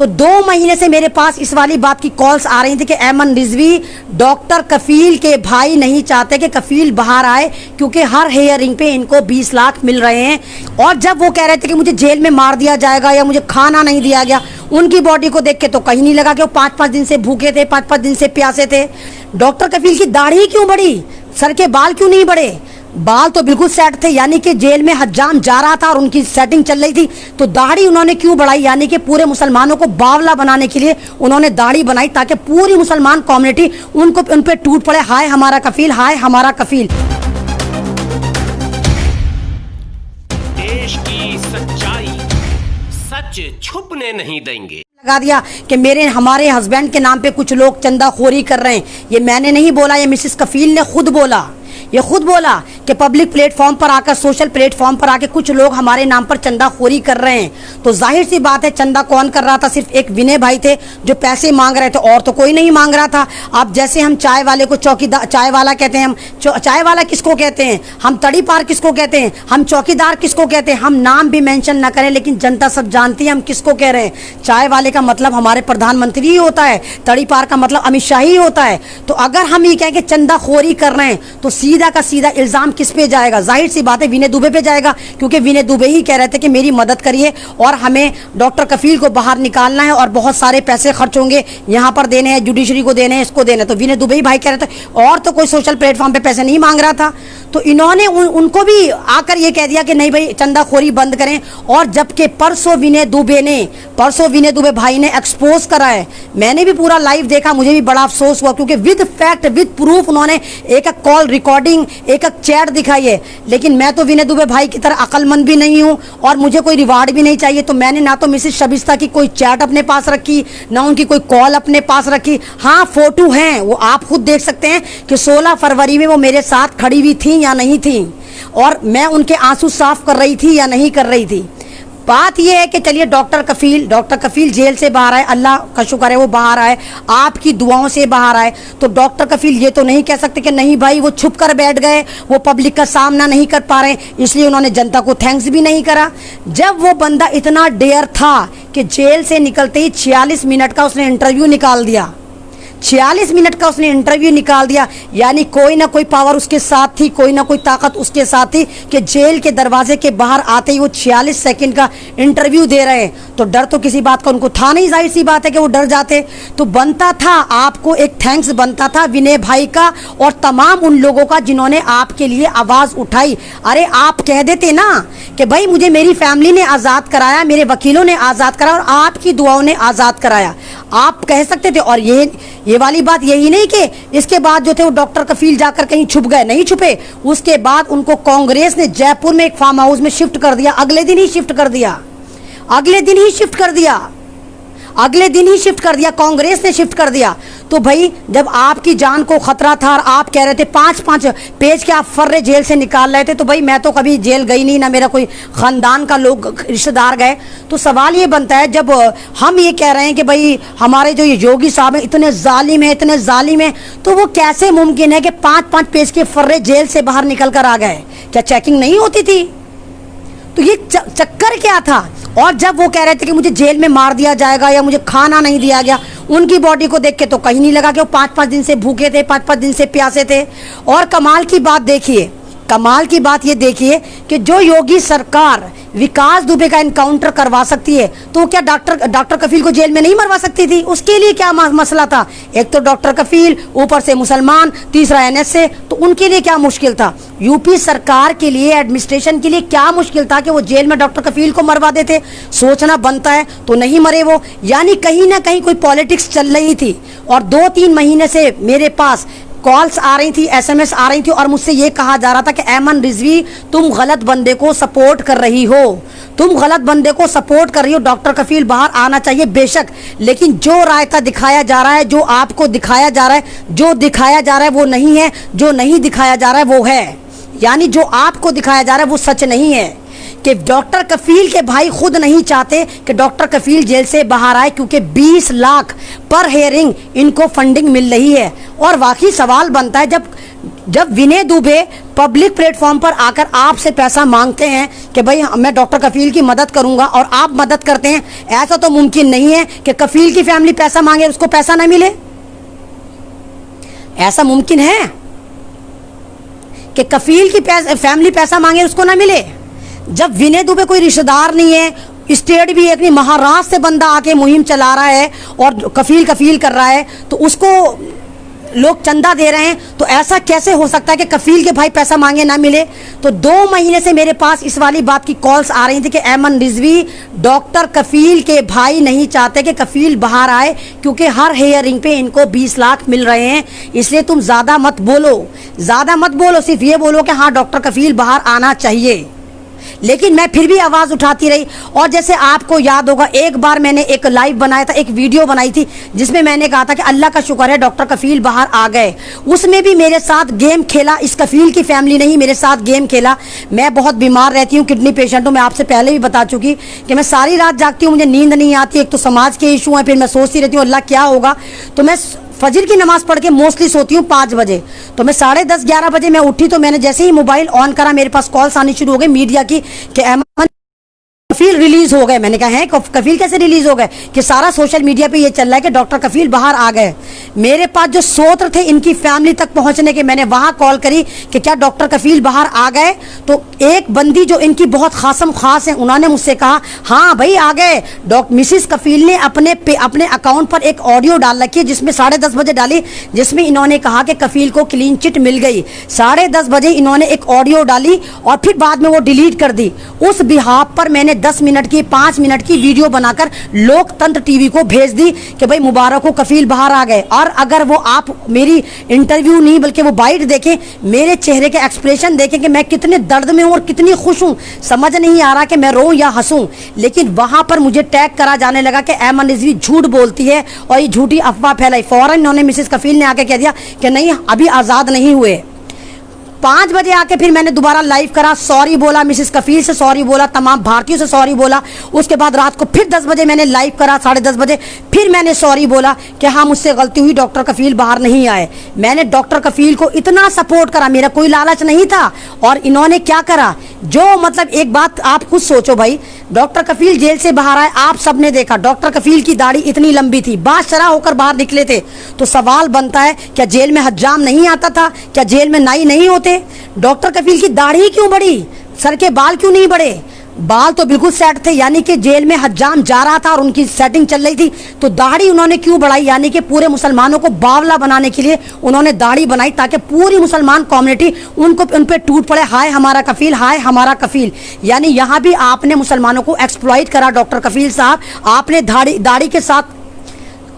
तो 2 महीने से मेरे पास इस वाली बात की कॉल्स आ रही थी कि ऐमन रिजवी डॉक्टर कफील के भाई नहीं चाहते कि कफील बाहर आए क्योंकि हर हेयरिंग पे इनको 20 लाख मिल रहे हैं। और जब वो कह रहे थे कि मुझे जेल में मार दिया जाएगा या मुझे खाना नहीं दिया गया, उनकी बॉडी को देख के तो कहीं नहीं लगा कि वो 5-5 दिन से भूखे थे, 5-5 दिन से प्यासे थे। डॉक्टर कफील की दाढ़ी क्यों बढ़ी, सर के बाल क्यों नहीं बढ़े? बाल तो बिल्कुल सेट थे, यानी कि जेल में हज्जाम जा रहा था और उनकी सेटिंग चल रही थी, तो दाढ़ी उन्होंने क्यों बढ़ाई? यानी कि पूरे मुसलमानों को बावला बनाने के लिए उन्होंने दाढ़ी बनाई ताकि पूरी मुसलमान कम्युनिटी उन पे टूट पड़े, हाय हमारा कफील, हाय हमारा कफील। देश की सच्चाई सच छुपने नहीं देंगे। लगा दिया कि हमारे हस्बैंड के नाम पे कुछ लोग चंदाखोरी कर रहे हैं। ये मैंने नहीं बोला, ये मिसेस कफील ने खुद बोला। ये खुद बोला कि पब्लिक प्लेटफॉर्म पर आकर, सोशल प्लेटफॉर्म पर आकर कुछ लोग हमारे नाम पर चंदाखोरी कर रहे हैं। तो जाहिर सी बात है, चंदा कौन कर रहा था? सिर्फ एक विनय भाई थे जो पैसे मांग रहे थे, और तो कोई नहीं मांग रहा था। अब जैसे हम चाय वाले को चौकीदार, चाय वाला कहते हैं, हम चाय वाला किसको कहते हैं, हम तड़ी पार किसको कहते हैं, हम चौकीदार किसको कहते हैं, हम नाम भी मेंशन ना करें लेकिन जनता सब जानती है हम किसको कह रहे हैं। चाय वाले का मतलब हमारे प्रधानमंत्री ही होता है, तड़ी पार का मतलब अमित शाह ही होता है। तो अगर हम ये कहें कि चंदाखोरी कर रहे हैं तो सीधा का सीधा इल्जाम किस पे जाएगा? जाहिर सी बात है विनय दुबे पे जाएगा, क्योंकि विनय दुबे ही कह रहे थे कि मेरी मदद करिए और हमें डॉक्टर कफील को बाहर निकालना है और बहुत सारे पैसे खर्च होंगे, यहाँ पर देने हैं, जुडिशरी को देने हैं, इसको देने हैं। तो विनय दुबे ही भाई कह रहे थे, और तो कोई सोशल प्लेटफॉर्म पे पैसे नहीं मांग रहा था। तो इन्होंने उनको भी आकर ये कह दिया कि नहीं भाई चंदाखोरी बंद करें। और जबकि परसों विनय दुबे भाई ने एक्सपोज करा है, मैंने भी पूरा लाइव देखा, मुझे भी बड़ा अफसोस हुआ क्योंकि विद फैक्ट विद प्रूफ उन्होंने एक कॉल रिकॉर्डिंग, एक चैट दिखाई है। लेकिन मैं तो विनय दुबे भाई की तरह अक्लमंद भी नहीं हूं और मुझे कोई रिवार्ड भी नहीं चाहिए। तो मैंने ना तो मिसेस शबिस्ता की कोई चैट अपने पास रखी, ना उनकी कोई कॉल अपने पास रखी। हाँ, फोटो हैं, वो आप खुद देख सकते हैं कि 16 फरवरी में वो मेरे साथ खड़ी हुई थी या नहीं थी, और मैं उनके आंसू साफ कर रही थी या नहीं कर रही थी। बात यह है कि चलिए डॉक्टर कफील जेल से बाहर आए, अल्लाह का शुक्र है वो बाहर आए, आपकी दुआओं से बाहर आए। तो डॉक्टर कफील ये तो नहीं कह सकते कि नहीं भाई वो छुप कर बैठ गए, वो पब्लिक का सामना नहीं कर पा रहे, इसलिए उन्होंने जनता को थैंक्स भी नहीं करा। जब वो बंदा इतना डेयर था कि जेल से निकलते ही 46 मिनट का उसने इंटरव्यू निकाल दिया, 46 मिनट का उसने इंटरव्यू निकाल दिया, यानी कोई ना कोई पावर उसके साथ थी, कोई ना कोई ताकत उसके साथ थी कि जेल के दरवाजे के बाहर आते ही वो 46 सेकंड का इंटरव्यू दे रहे हैं। तो डर तो किसी बात का उनको था नहीं, जाहिर सी बात है कि वो डर जाते। तो बनता था आपको एक थैंक्स बनता था विनय भाई का और तमाम उन लोगों का जिन्होंने आपके लिए आवाज उठाई। अरे आप कह देते ना कि भाई मुझे मेरी फैमिली ने आज़ाद कराया, मेरे वकीलों ने आज़ाद कराया और आपकी दुआओं ने आज़ाद कराया, आप कह सकते थे। और ये वाली बात यही नहीं कि इसके बाद जो थे वो डॉक्टर कफील जाकर कहीं छुप गए, नहीं छुपे। उसके बाद उनको कांग्रेस ने जयपुर में एक फार्म हाउस में शिफ्ट कर दिया, अगले दिन ही शिफ्ट कर दिया, कांग्रेस ने शिफ्ट कर दिया। तो भाई जब आपकी जान को खतरा था और आप कह रहे थे 5-5 पेज के आप फर्रे जेल से निकाल रहे थे, तो भाई मैं तो कभी जेल गई नहीं, ना मेरा कोई खानदान का लोग रिश्तेदार गए। तो सवाल ये बनता है, जब हम ये कह रहे हैं कि भाई हमारे जो ये योगी साहब हैं इतने जालिम हैं, तो वो कैसे मुमकिन है कि 5-5 पेज के फर्रे जेल से बाहर निकल कर आ गए? क्या चेकिंग नहीं होती थी? तो ये चक्कर क्या था? और जब वो कह रहे थे कि मुझे जेल में मार दिया जाएगा या मुझे खाना नहीं दिया गया, उनकी बॉडी को देख के तो कहीं नहीं लगा कि वो 5-5 दिन से भूखे थे, 5-5 दिन से प्यासे थे। और कमाल की बात ये देखिए कि जो योगी सरकार विकास दुबे का एनकाउंटर करवा सकती है, तो क्या डॉक्टर कफील को जेल में नहीं मरवा सकती थी? उसके लिए क्या मसला था? एक तो डॉक्टर कफील, ऊपर से मुसलमान, तीसरा NSA, तो उनके लिए क्या मुश्किल था? यूपी सरकार के लिए, एडमिनिस्ट्रेशन के लिए क्या मुश्किल था कि वो जेल में डॉक्टर कफील को मरवा देते? सोचना बनता है। तो नहीं मरे वो, यानी कहीं ना कहीं कोई पॉलिटिक्स चल रही थी। और 2-3 महीने से मेरे पास कॉल्स आ रही थी, SMS आ रही थी और मुझसे ये कहा जा रहा था कि ऐमन रिजवी तुम गलत बंदे को सपोर्ट कर रही हो, डॉक्टर कफील बाहर आना चाहिए बेशक, लेकिन जो रायता दिखाया जा रहा है, जो आपको दिखाया जा रहा है, वो नहीं है, जो नहीं दिखाया जा रहा है वो है। यानी जो आपको दिखाया जा रहा है वो सच नहीं है कि डॉक्टर कफील के भाई खुद नहीं चाहते कि डॉक्टर कफील जेल से बाहर आए, क्योंकि 20 लाख पर हेयरिंग इनको फंडिंग मिल रही है। और वाकई सवाल बनता है, जब जब विनय दुबे पब्लिक प्लेटफॉर्म पर आकर आपसे पैसा मांगते हैं कि भाई मैं डॉक्टर कफील की मदद करूंगा और आप मदद करते हैं, ऐसा तो मुमकिन नहीं है कि कफील की फैमिली पैसा मांगे उसको पैसा ना मिले। ऐसा मुमकिन है कि कफील की फैमिली पैसा मांगे उसको ना मिले? जब विनय दुबे कोई रिश्तेदार नहीं है, स्टेट भी एक नहीं, महाराष्ट्र से बंदा आके मुहिम चला रहा है और कफील कर रहा है, तो उसको लोग चंदा दे रहे हैं, तो ऐसा कैसे हो सकता है कि कफील के भाई पैसा मांगे ना मिले? तो 2 महीने से मेरे पास इस वाली बात की कॉल्स आ रही थी कि ऐमन रिजवी, डॉक्टर कफील के भाई नहीं चाहते कि कफील बाहर आए क्योंकि हर हेयरिंग पे इनको 20 लाख मिल रहे हैं, इसलिए तुम ज़्यादा मत बोलो, सिर्फ ये बोलो कि हाँ डॉक्टर कफील बाहर आना चाहिए। लेकिन मैं फिर भी आवाज़ उठाती रही। और जैसे आपको याद होगा, एक बार मैंने एक लाइव बनाया था, एक वीडियो बनाई थी जिसमें मैंने कहा था कि अल्लाह का शुक्र है डॉक्टर कफील बाहर आ गए। उसमें भी मेरे साथ गेम खेला, इस कफील की फैमिली नहीं मेरे साथ गेम खेला। मैं बहुत बीमार रहती हूँ, किडनी पेशेंट हूँ, मैं आपसे पहले भी बता चुकी कि मैं सारी रात जागती हूँ, मुझे नींद नहीं आती। एक तो समाज के इशू है, फिर मैं सोचती रहती हूँ अल्लाह क्या होगा। तो मैं फजर की नमाज पढ़ के मोस्टली सोती हूँ 5 बजे। तो मैं 10:30-11 बजे मैं उठी, तो मैंने जैसे ही मोबाइल ऑन करा मेरे पास कॉल्स आनी शुरू हो गई मीडिया की कि अहमद कफील रिलीज हो गए। मैंने कहा है कफील कैसे रिलीज हो गए? कि सारा सोशल मीडिया पे ये चल रहा है कि डॉक्टर कफील बाहर आ गए। मेरे पास जो सूत्र थे इनकी फैमिली तक पहुंचने के, मैंने वहां कॉल करी कि क्या डॉक्टर कफील बाहर आ गए? तो एक बंदी जो इनकी बहुत खासम खास है, उन्होंने मुझसे कहा हाँ भाई आ गए। मिसिस कफील ने अपने अकाउंट पर एक ऑडियो डाल रखी है जिसमें 10:30 बजे डाली, जिसमें इन्होंने कहा कि कफील को क्लीन चिट मिल गई। 10:30 बजे इन्होंने एक ऑडियो डाली और फिर बाद में वो डिलीट कर दी। उस बिहाफ पर मैंने 10 मिनट की 5 मिनट की वीडियो बनाकर लोकतंत्र टीवी को भेज दी कि भाई मुबारक हो कफील बाहर आ गए। और अगर वो आप मेरी इंटरव्यू नहीं बल्कि वो बाइट देखें, मेरे चेहरे के एक्सप्रेशन देखें कि मैं कितने दर्द में हूं और कितनी खुश हूं, समझ नहीं आ रहा कि मैं रोऊं या हंसूं। लेकिन वहां पर मुझे टैग करा जाने लगा कि ऐमन रिजवी झूठ बोलती है और ये झूठी अफवाह फैलाई। फौरन इन्होंने मिसेस कफील ने आके कह दिया कि नहीं अभी आज़ाद नहीं हुए। 5 बजे आके फिर मैंने दोबारा लाइव करा, सॉरी बोला, मिसेस कफील से सॉरी बोला, तमाम भारतीयों से सॉरी बोला। उसके बाद रात को फिर 10 बजे मैंने लाइव करा, 10:30 बजे फिर मैंने सॉरी बोला कि हाँ मुझसे गलती हुई, डॉक्टर कफील बाहर नहीं आए। मैंने डॉक्टर कफील को इतना सपोर्ट करा, मेरा कोई लालच नहीं था। और इन्होंने क्या करा, जो मतलब एक बात आप खुद सोचो भाई, डॉक्टर कफील जेल से बाहर आए, आप सबने देखा डॉक्टर कफील की दाढ़ी इतनी लंबी थी, बादशाह होकर बाहर निकले थे। तो सवाल बनता है क्या जेल में हज्जाम नहीं आता था? क्या जेल में नाई नहीं होते? डॉक्टर कफील की दाढ़ी क्यों बढ़ी? सर के बाल क्यों नहीं बढ़े? बाल तो बिल्कुल सेट थे, यानी कि जेल में हज्जाम जा रहा था और उनकी सेटिंग चल रही थी, तो दाढ़ी उन्होंने क्यों बढ़ाई? यानी कि पूरे मुसलमानों को बावला बनाने के लिए उन्होंने दाढ़ी बनाई ताकि पूरी मुसलमान कम्युनिटी उन पे टूट पड़े, हाय हमारा कफील, हाय हमारा कफील। यानी यहाँ भी आपने मुसलमानों को एक्सप्लॉइट करा डॉक्टर कफील साहब, आपने दाढ़ी के साथ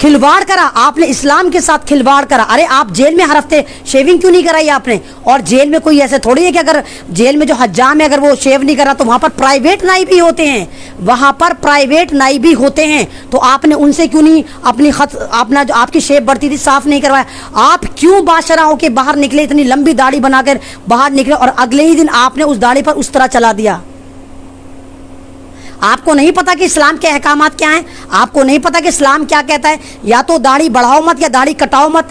खिलवाड़ करा, आपने इस्लाम के साथ खिलवाड़ करा। अरे आप जेल में हर हफ्ते शेविंग क्यों नहीं कराई आपने? और जेल में कोई ऐसे थोड़ी है कि अगर जेल में जो हज्जाम है अगर वो शेव नहीं करा तो वहां पर प्राइवेट नाई भी होते हैं, वहां पर प्राइवेट नाई भी होते हैं। तो आपने उनसे क्यों नहीं अपना जो आपकी शेव बढ़ती थी साफ नहीं करवाया? आप क्यों बादशाह होके बाहर निकले, इतनी लंबी दाढ़ी बनाकर बाहर निकले और अगले ही दिन आपने उस दाढ़ी पर उस तरह चला दिया? आपको नहीं पता कि इस्लाम के अहकामात क्या हैं? आपको नहीं पता कि इस्लाम क्या कहता है? या तो दाढ़ी बढ़ाओ मत या दाढ़ी कटाओ मत।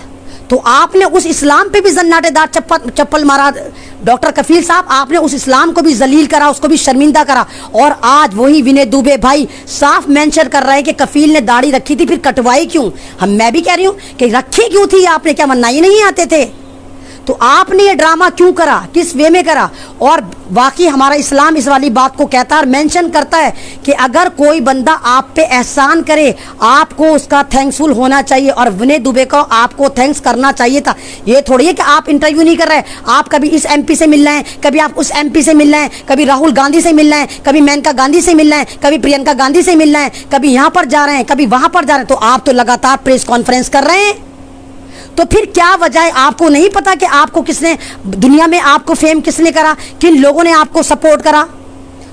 तो आपने उस इस्लाम पे भी जन्नाटेदार चप्पल मारा डॉक्टर कफील साहब, आपने उस इस्लाम को भी जलील करा, उसको भी शर्मिंदा करा। और आज वही विनय दुबे भाई साफ मेंशन कर रहा है कि कफील ने दाढ़ी रखी थी फिर कटवाई क्यों? मैं भी कह रही हूँ कि रखी क्यों थी आपने? क्या मनाई नहीं आते थे? तो आपने ये ड्रामा क्यों करा, किस वे में करा? और वाकई हमारा इस्लाम इस वाली बात को कहता है और मेंशन करता है कि अगर कोई बंदा आप पे एहसान करे आपको उसका थैंक्सफुल होना चाहिए। और विनय दुबे को आपको थैंक्स करना चाहिए था। ये थोड़ी है कि आप इंटरव्यू नहीं कर रहे, आप कभी इस एमपी से मिल रहे हैं, कभी आप उस एमपी से मिल रहे हैं, कभी राहुल गांधी से मिल रहे हैं, कभी मेनका गांधी से मिल रहे हैं, कभी प्रियंका गांधी से मिल रहे हैं, कभी यहाँ पर जा रहे हैं, कभी वहां पर जा रहे हैं। तो आप तो लगातार प्रेस कॉन्फ्रेंस कर रहे हैं। तो फिर क्या वजह है? आपको नहीं पता कि आपको किसने दुनिया में आपको फेम किसने करा, किन लोगों ने आपको सपोर्ट करा?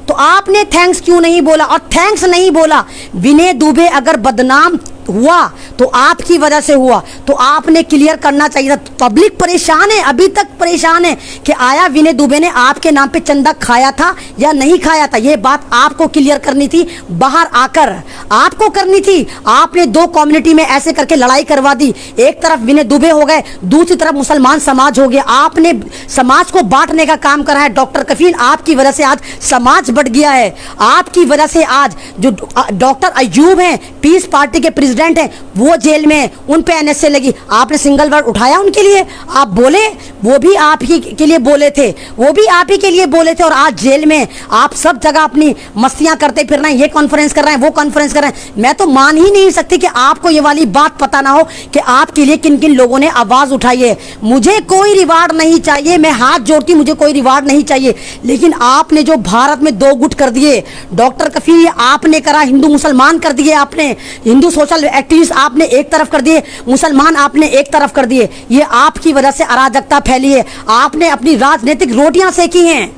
तो आपने थैंक्स क्यों नहीं बोला? और थैंक्स नहीं बोला, विनय दुबे अगर बदनाम हुआ तो आपकी वजह से हुआ, तो आपने क्लियर करना चाहिए था। पब्लिक परेशान है, अभी तक परेशान है कि आया विनय दुबे ने आपके नाम पे चंदा खाया था या नहीं खाया था। ये बात आपको क्लियर करनी थी, बाहर आकर आपको करनी थी। आपने दो कम्युनिटी में ऐसे करके लड़ाई करवा दी, एक तरफ विनय दुबे हो गए, दूसरी तरफ मुसलमान समाज हो गया। आपने समाज को बांटने का काम करा है। डॉक्टर कफील, आपकी वजह से आज समाज बढ़ गया है। आपकी वजह से आज जो डॉक्टर अयूब हैं, पीस पार्टी के प्रेसिडेंट हैं, वो जेल में, उन पे एनएसए लगी। आपने सिंगल वर्ड उठाया उनके लिए? आप बोले, वो भी आप ही के लिए बोले थे, वो भी आप ही के लिए बोले थे, और आज जेल में आप सब जगह अपनी मस्तियां करते फिर रहे हैं, ये कॉन्फ्रेंस कर रहे हैं, वो कॉन्फ्रेंस कर रहे हैं। मैं तो मान ही नहीं सकती कि आपको ये वाली बात पता ना हो कि आपके लिए किन किन लोगों ने आवाज उठाई है। मुझे कोई रिवार्ड नहीं चाहिए, मैं हाथ जोड़ती, मुझे कोई रिवार्ड नहीं चाहिए, लेकिन आपने जो भारत में दो गुट कर दिए, डॉक्टर कफील आपने करा, हिंदू मुसलमान कर दिए आपने, हिंदू सोशल एक्टिविस्ट आपने एक तरफ कर दिए, मुसलमान आपने एक तरफ कर दिए। ये आपकी वजह से अराजकता फैली है। आपने अपनी राजनीतिक रोटियां सेकी हैं,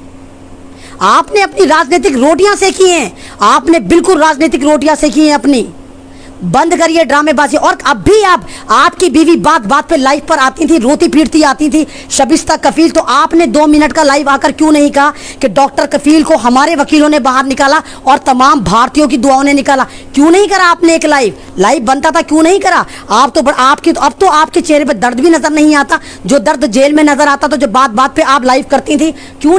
आपने अपनी राजनीतिक रोटियां सेकी हैं, आपने बिल्कुल राजनीतिक रोटियां सेकी हैं अपनी। बंद करिए ड्रामेबाजी। और अब भी आपकी बीवी बात बात पे लाइव पर आती थी, रोती पीटती आती थी, शबिस्ता कफील, तो आपने 2 मिनट का लाइव आकर क्यों नहीं कहा कि डॉक्टर कफील को हमारे वकीलों ने बाहर निकाला और तमाम भारतीयों की दुआओं ने निकाला? क्यों नहीं करा आपने एक लाइव बनता था, क्यों नहीं करा? आप तो अब तो आपके चेहरे पर दर्द भी नजर नहीं आता, जो दर्द जेल में नजर आता, तो जो बात बात पे आप लाइव करती थी, क्यों